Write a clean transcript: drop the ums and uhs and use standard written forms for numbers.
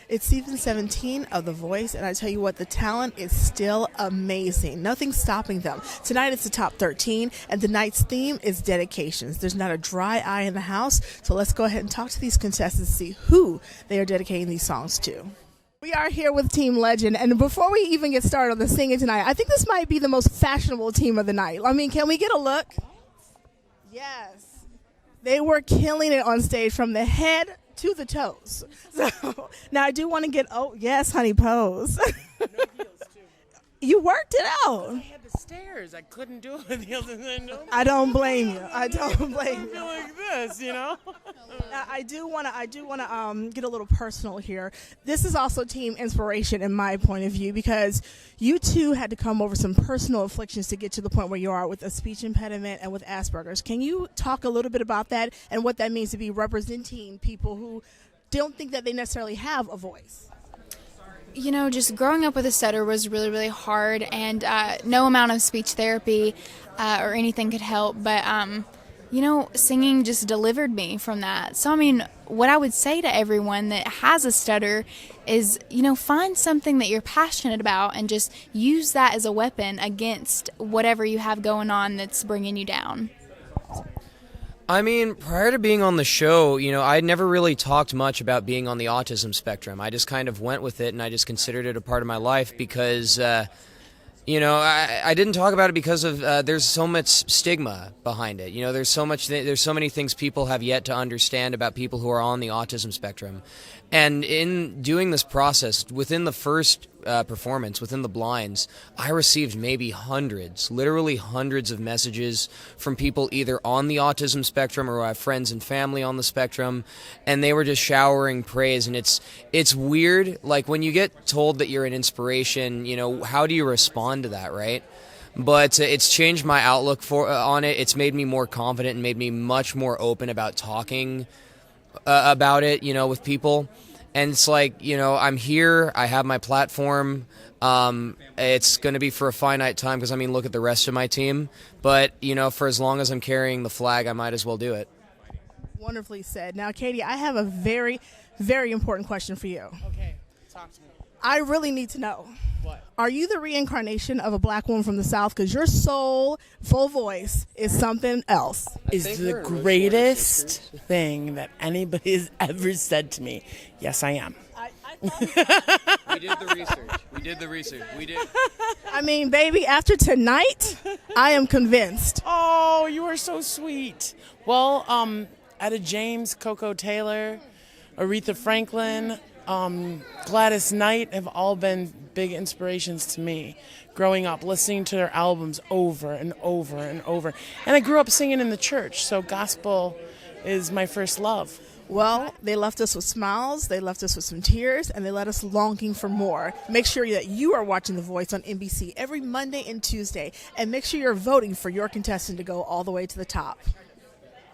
It's season 17 of The Voice, and I tell you what, the talent is still amazing. Nothing's stopping them. Tonight it's the top 13, and tonight's theme is dedications. There's not a dry eye in the house, so let's go ahead and talk to these contestants to see who they are dedicating these songs to. We are here with Team Legend, and before we even get started on the singing tonight, I think this might be the most fashionable team of the night. I mean, can we get a look? Yes. They were killing it on stage from the head to the toes. So now I do want to get, oh, yes, honey, pose. No heels, too. You worked it out. I had the stairs. I couldn't do it with heels. I don't blame you. I don't blame I you. feel like this, you know? I do want to get a little personal here. This is also team inspiration in my point of view, because you two had to come over some personal afflictions to get to the point where you are with a speech impediment and with Asperger's. Can you talk a little bit about that and what that means to be representing people who don't think that they necessarily have a voice? You know, just growing up with a stutter was really, really hard, and no amount of speech therapy or anything could help, but you know, singing just delivered me from that. So, I mean, what I would say to everyone that has a stutter is, you know, find something that you're passionate about and just use that as a weapon against whatever you have going on that's bringing you down. I mean, prior to being on the show, you know, I'd never really talked much about being on the autism spectrum. I just kind of went with it, and I just considered it a part of my life because, you know, I didn't talk about it because of there's so much stigma behind it. You know, there's so many things people have yet to understand about people who are on the autism spectrum. And in doing this process, within the first performance, within the blinds, I received maybe literally hundreds of messages from people either on the autism spectrum or who have friends and family on the spectrum, and they were just showering praise. And it's weird, like when you get told that you're an inspiration, you know, how do you respond to that, right? But it's changed my outlook on it. It's made me more confident and made me much more open about talking about it, you know, with people. And it's like, you know, I'm here, I have my platform. It's going to be for a finite time because, I mean, look at the rest of my team. But, you know, for as long as I'm carrying the flag, I might as well do it. Wonderfully said. Now, Katie, I have a very, very important question for you. Okay, talk to me. I really need to know. What? Are you the reincarnation of a black woman from the South? Because your soul, full voice, is something else. Is the greatest thing that anybody has ever said to me. Yes, I am. We did the research. We did. I mean, baby, after tonight, I am convinced. Oh, you are so sweet. Well, Etta James, Coco Taylor, Aretha Franklin, Gladys Knight have all been big inspirations to me growing up, listening to their albums over and over and over. And I grew up singing in the church, so gospel is my first love. Well, they left us with smiles, they left us with some tears, and they left us longing for more. Make sure that you are watching The Voice on NBC every Monday and Tuesday, and make sure you're voting for your contestant to go all the way to the top.